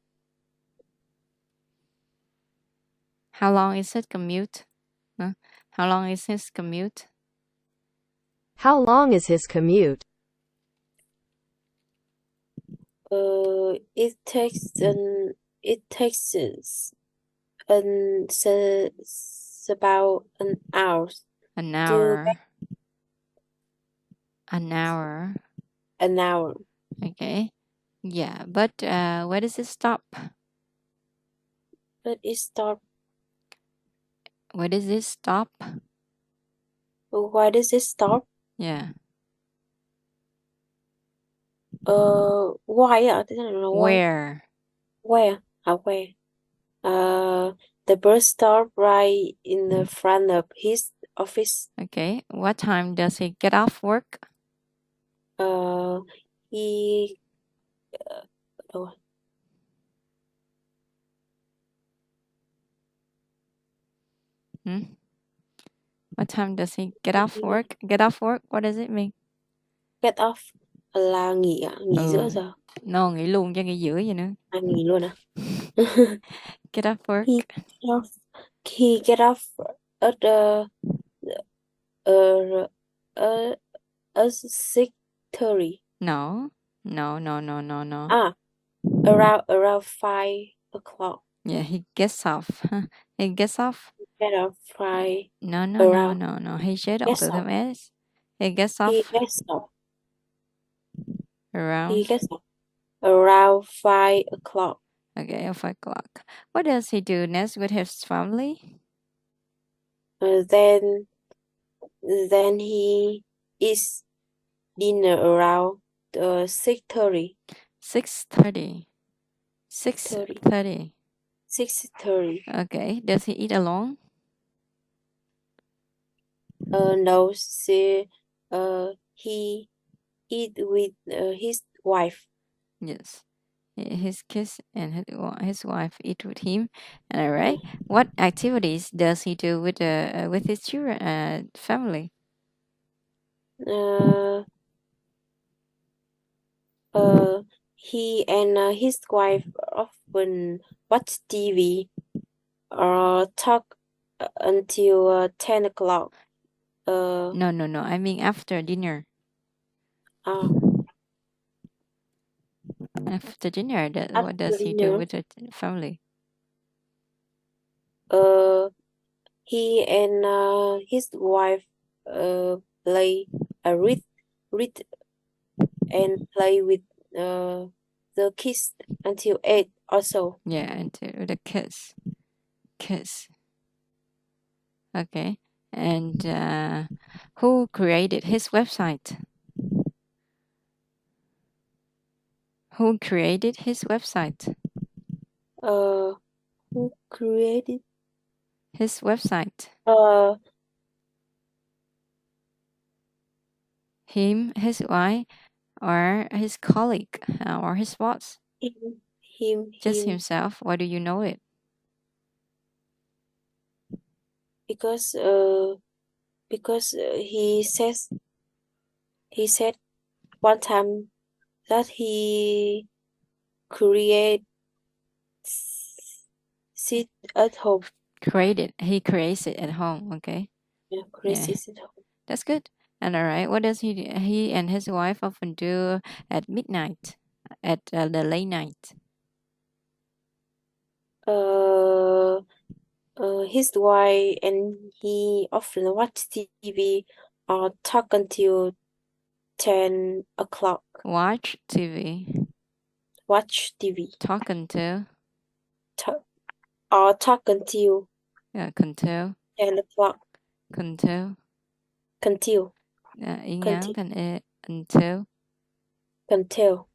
How long is his commute? How long is his commute? How long is his commute? It takes about an hour. An hour. an hour. Okay. Yeah, but where does it stop? But it start. Where does it stop? Why does it stop? Yeah. Why ạ? Thế là why? Where? Where? Where? The bus stop right in the front of his office. Okay. What time does he get off work? He đâu? What time does he get off work? Get off work, what does it mean? Get off là nghỉ ạ, nghỉ giữa giờ. No, nghỉ luôn chứ nghỉ giữa gì nữa. Nghỉ luôn à? Get off work. He get off at 6:30. No. Around 5 o'clock. Yeah, he gets off. He gets off. Get off 5. No. He chế động Gets từ off. thêm S. He gets off. He gets off. Around. He gets off around 5 o'clock. Okay, at 5 o'clock. What does he do next with his family? Then he eats dinner around 6:30. 6:30. 6:30. 6:30. Okay. Does he eat alone? No, he eat with his wife. Yes. His kids and his wife eat with him. All right. What activities does he do with his children, family? He and his wife often watch TV or talk until 10 o'clock. No. I mean after dinner. After dinner, what does he do with the family? He and his wife read and play with the kids until 8 or so. Yeah, until the kids. Okay. And who created his website? Who created his website? Who created his website? Him, his wife, or his colleague, or his boss? Him. Just himself. Why do you know it? Because he said one time that he creates it at home. He creates it at home. Okay. Yeah, creates it at home. That's good. And all right, what does he and his wife often do at midnight, at the late night? His wife and he often watch TV or talk until 10 o'clock. Watch TV. Watch TV. Talk until. Talk until. Yeah, until. 10 o'clock. Until. Ý ngắn thành e. Until. Until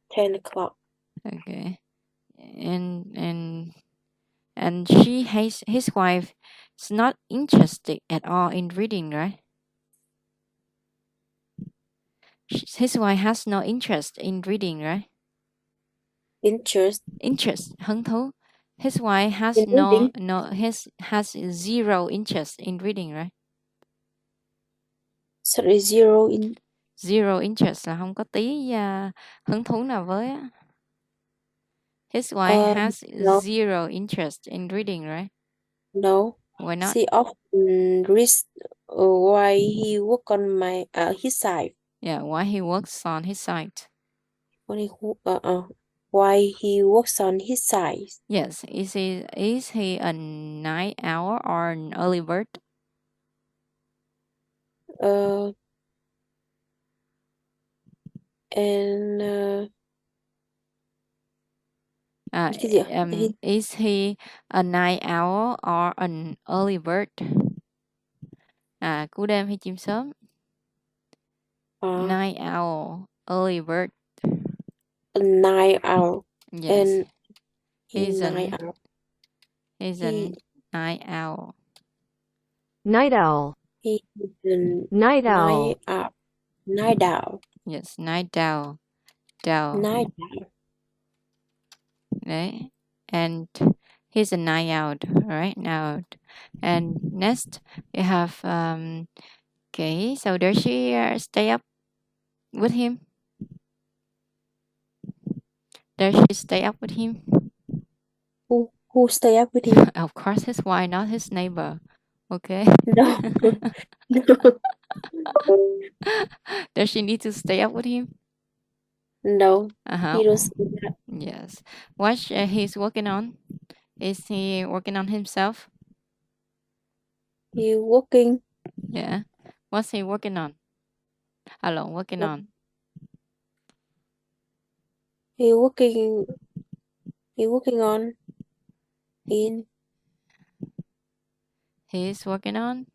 10 o'clock. Okay. And she hates his wife is not interested at all in reading, right? His wife has no interest in reading, right? Interest, hứng thú. His wife has has zero interest in reading, right? Sorry, zero interest là không có tí hứng thú nào với á. His wife has zero interest in reading, right? No. Why not? She often reads while he works on his side. Yeah, while he works on his side. While he works on his side. Yes. Is he a night owl or an early bird? And cái gì ạ? Is he a night owl or an early bird? Cú đêm hay chim sớm? Night owl, early bird. A night owl. Yes. And He's a night owl. night owl. Night owl. He's a Night owl. night owl. Night owl. Yes, night owl. Owl. Night owl. Đấy. And he's a night owl, right? Now, and next we have okay. So does she stay up with him? Does she stay up with him? Who stay up with him? Of course, his wife, not his neighbor. Okay. No. No. Does she need to stay up with him? No. Uh-huh. He don't say that. Yes. What he's working on? Is he working on himself? He working. Yeah. What's he working on? Alone working on. He working on in. He's working on.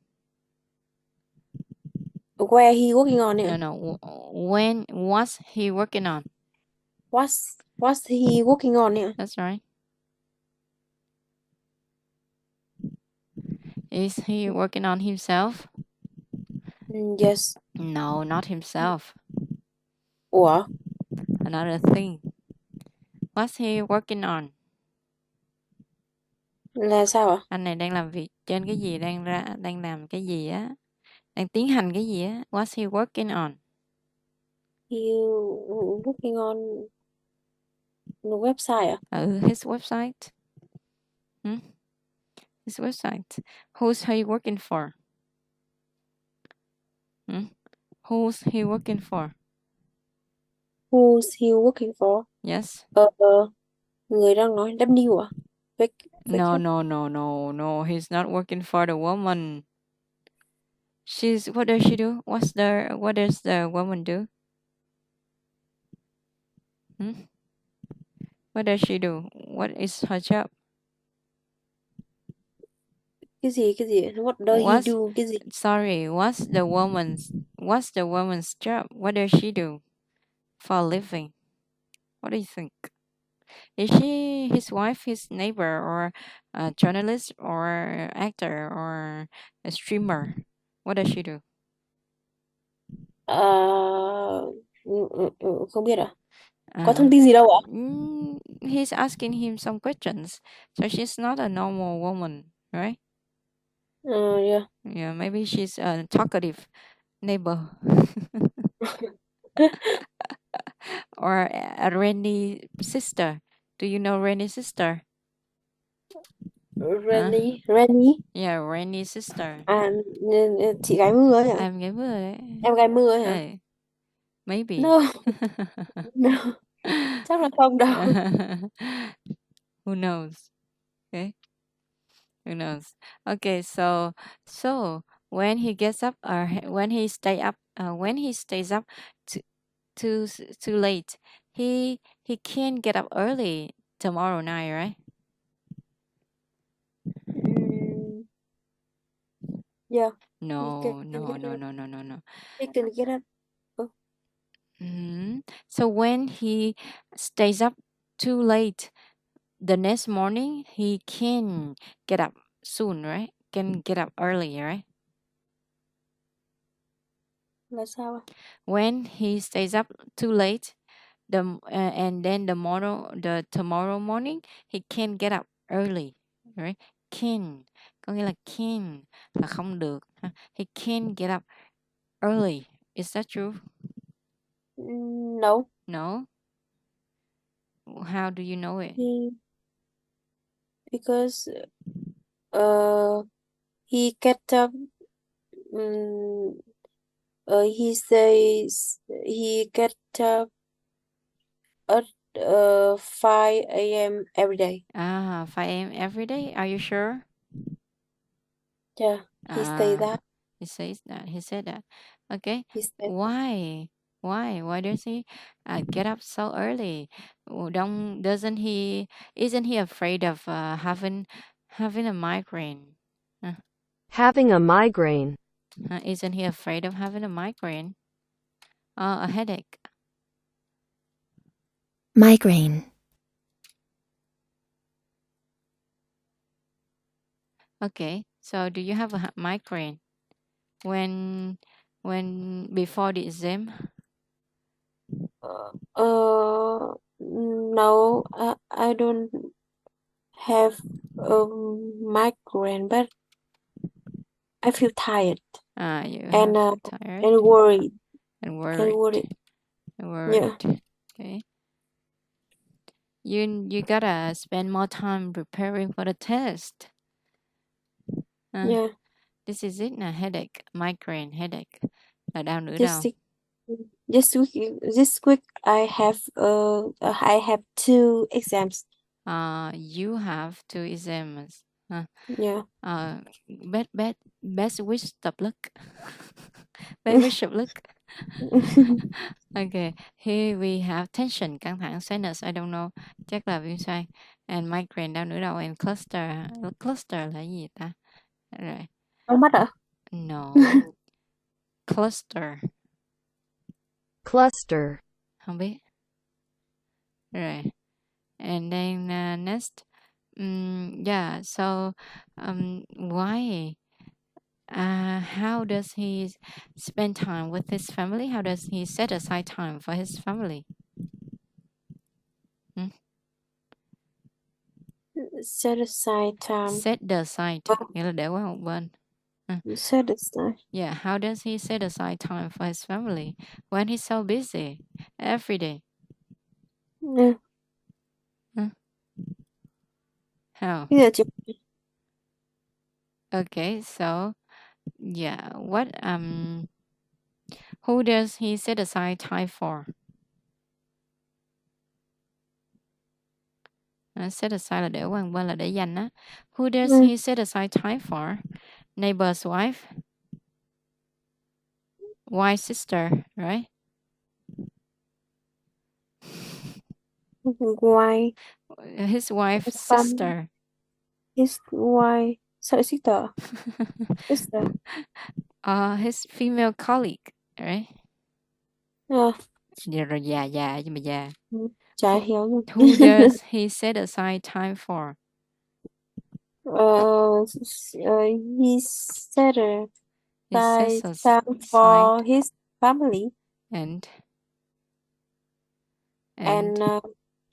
Where he working on it? No. When? What's he working on? What's he working on it? That's right. Is he working on himself? Yes. No, not himself. Ủa? Another thing. What's he working on? Là sao ạ? Anh này đang làm việc trên cái gì? Đang làm cái gì á? Đang tiến hành cái gì á? What's he working on? He working on the website ạ? His website. His website. Who's he working for? Who's he working for? Who's he working for? Yes. Người đang nói W à? No. He's not working for the woman. What does she do? What does the woman do? What does she do? What is her job? Cái gì? What does he do? Cái gì? Sorry, what's the woman's job? What does she do for a living? What do you think? Is she his wife, his neighbor, or a journalist, or actor, or a streamer? What does she do? Không biết ạ. Có thông tin gì đâu ạ? He's asking him some questions. So she's not a normal woman, right? Yeah. Yeah, maybe she's a talkative neighbor. Or a rainy sister. Do you know rainy sister? Rainy? Yeah, rainy sister. Chị gái mưa ấy hả? Em gái mưa đấy. Em gái mưa ấy hả? Maybe. No. Chắc là không đâu. Who knows? Okay. Who knows? Okay, so when he gets up or when he stays up too late, he can't get up early tomorrow night, right? Yeah. No. He can get up. So when he stays up too late, the next morning he can get up soon, right? Can get up early, right? Là sao ạ? When he stays up too late, and then tomorrow morning he can get up early, right? Can có nghĩa là can là không được. He can get up early. Is that true? No. No. How do you know it? Because he get up. He says he get up at 5 a.m. every day. 5 a.m. every day? Are you sure? Yeah, he said that. He said that. Okay. He said Why Why? Why does he get up so early? Isn't he afraid of having a migraine? Having a migraine. Isn't he afraid of having a migraine? A headache. Migraine. Okay, so do you have a migraine when before the exam? No, I don't have migraine, but I feel tired You and have tired and worried. and And worried. worried. Okay. You gotta spend more time preparing for the test. Yeah. This is it, a headache, migraine headache. Là đau nửa This đầu. this week I have 2 exams. You have 2 exams. Yeah. Best wish of luck. Best wish of luck. Okay, here we have tension, căng thẳng, sadness, I don't know, chắc là viêm xoang, and migraine, đau nửa đầu, and cluster. Cluster là gì ta? Rồi. Đau mắt ạ? No. Cluster. Cluster. Không biết. Rồi. And then next, yeah, so why? How does he spend time with his family? How does he set aside time for his family? Set aside time. Set aside, nghĩa là để qua một bên. Set aside. Yeah, how does he set aside time for his family when he's so busy every day? Yeah. How? Yeah. Okay, so yeah, what who does he set aside time for? Set aside là để qua một bên, là để dành á. Who does he set aside time for? Neighbor's wife? Wife's sister, right? Why? His wife's sister. His wife. Sorry, sister. Sister. His female colleague, right? Yeah. Dạ rồi già nhưng mà già. Chả hiểu luôn. Who does he set aside time for? He set aside sets time for his family and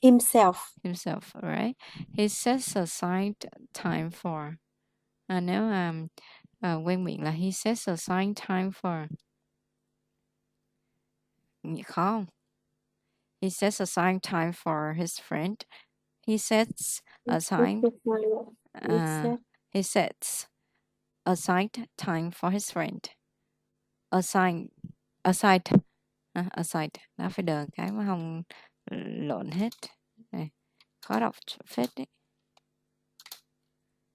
himself. Himself, right? He sets aside time for. Nếu quen miệng là he sets aside time for. Khó không? He sets aside time for his friend. He sets aside. He sets aside time for his friend. Aside. Nó phải đờ cái mà không lộn hết. Này, khó đọc phết đấy.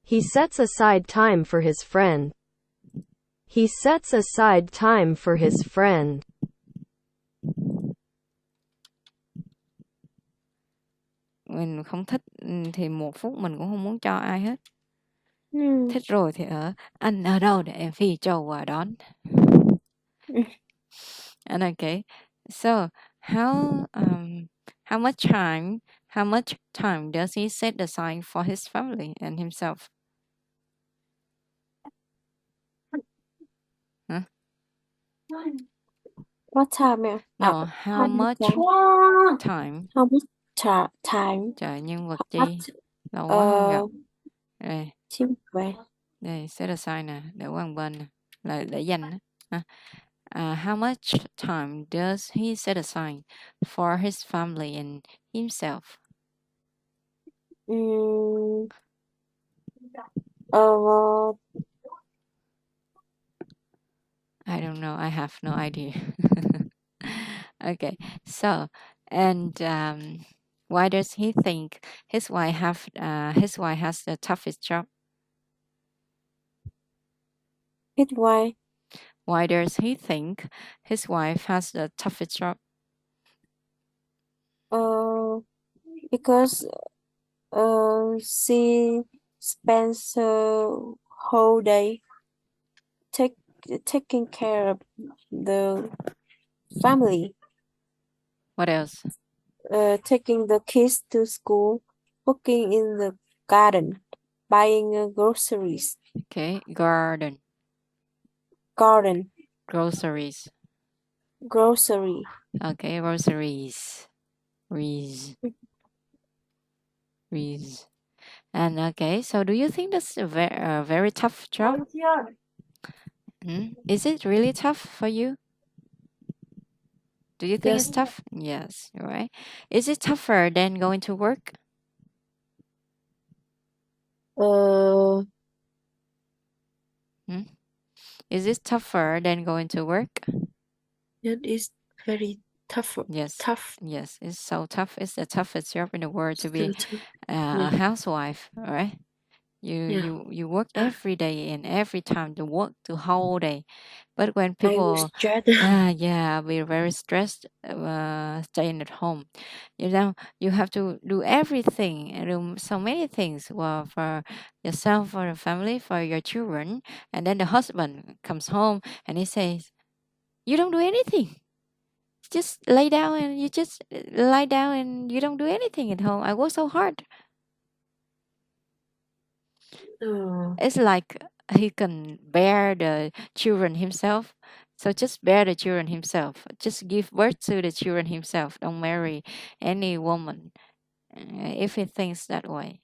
He sets aside time for his friend. He sets aside time for his friend. Mình không thích thì 1 phút mình cũng không muốn cho ai hết. Thích rồi thì anh ở đâu để em phi cho quà đón. And okay, so how much time does he set aside for his family and himself? Huh? What time? No, how much time? How much time? Trời, nhân vật chi? Lâu quá không gặp. Đây. Đây, set aside nè, để qua một bên nè, là để dành á. How much time does he set aside for his family and himself? I don't know. I have no idea. Okay, so and why does he think his wife has the toughest job? His wife. Why does he think his wife has the toughest job? Because she spends her whole day taking care of the family, What else? taking the kids to school, working in the garden, buying groceries. Okay, garden, Garden, groceries. grocery. Okay, groceries. Rees. And okay, so do you think that's a very tough job? Is it really tough for you? Do you think Yes. it's tough? Yes, right. Is it tougher than going to work? Is it tougher than going to work? It is very tough. Yes. Tough. Yes, it's so tough. It's the toughest job in the world to be Still tough. a housewife, all right? You work every day and every time to work the whole day. But when I was people stressed. yeah, we're very stressed staying at home. You know, you have to do everything and do so many things well, for yourself, for the family, for your children. And then the husband comes home and he says, "You don't do anything. Just lay down and you just lie down and you don't do anything at home. I work so hard." It's like he can bear the children himself. So just bear the children himself. Just give birth to the children himself. Don't marry any woman if he thinks that way.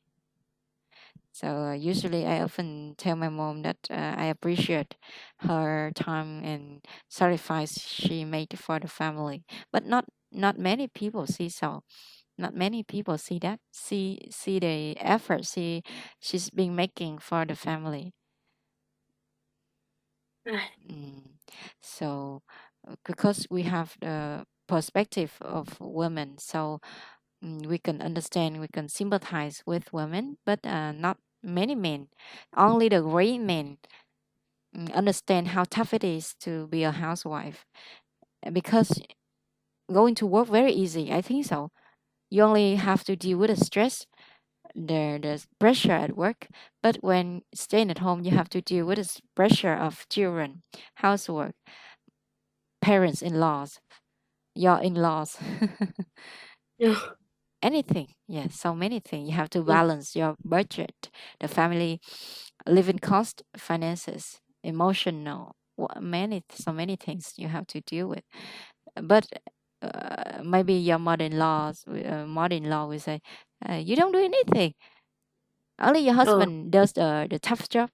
So usually I often tell my mom that I appreciate her time and sacrifice she made for the family. But not many people see so. Not many people see that. See the effort she's been making for the family. So because we have the perspective of women, so we can understand, we can sympathize with women, but not many men. Only the great men understand how tough it is to be a housewife, because going to work very easy, I think so. You only have to deal with the stress, the pressure at work, but when staying at home, you have to deal with the pressure of children, housework, parents-in-laws, your in-laws. Anything, yes, so many things. You have to balance your budget, the family living cost, finances, emotional, so many things you have to deal with. But maybe your mother-in-law will say, "You don't do anything. Only your husband does the tough job."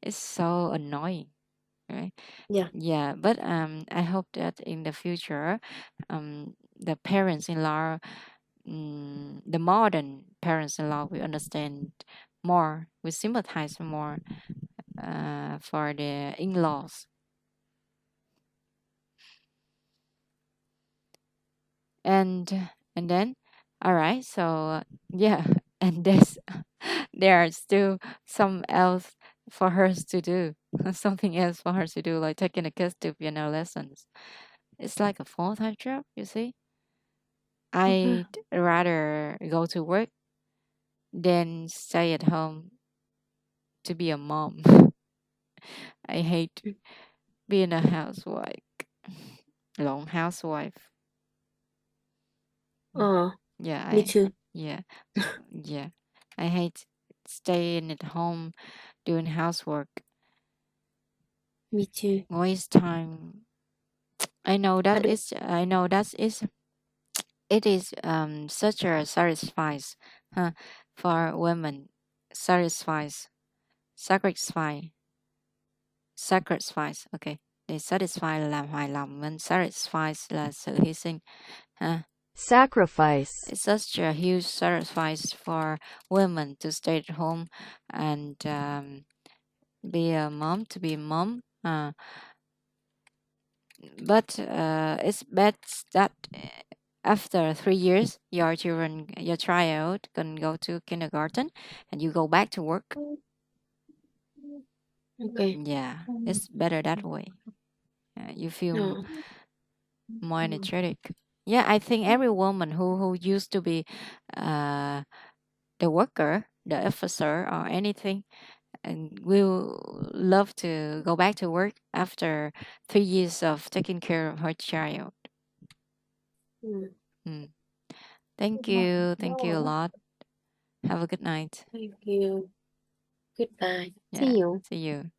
It's so annoying, right? Yeah, but I hope that in the future, the parents-in-law, the modern parents-in-law will understand more, will sympathize more for the in-laws. And then, all right, so yeah, and there are still some else for her to do, something else for her to do, like taking the kids to piano lessons. It's like a full-time job, you see. I'd rather go to work than stay at home to be a mom. I hate being a housewife, long housewife. Yeah, Me too. yeah, yeah. I hate staying at home doing housework. Me too. Waste time. I know that is. I know that is. It is such a sacrifice, for women. Sacrifice, sacrifice, sacrifice. Okay, để satisfy là làm hài lòng, mình sacrifice là sự hy sinh. Sacrifice. It's such a huge sacrifice for women to stay at home and be a mom, to be a mom. But it's best that after 3 years, your child can go to kindergarten, and you go back to work. Okay. Yeah, it's better that way. You feel No. more energetic. Yeah, I think every woman who used to be uh, the worker, the officer, or anything, and will love to go back to work after 3 years of taking care of her child. Mm. Thank you. Thank you a lot. Have a good night. Thank you. Goodbye. Yeah. See you. See you.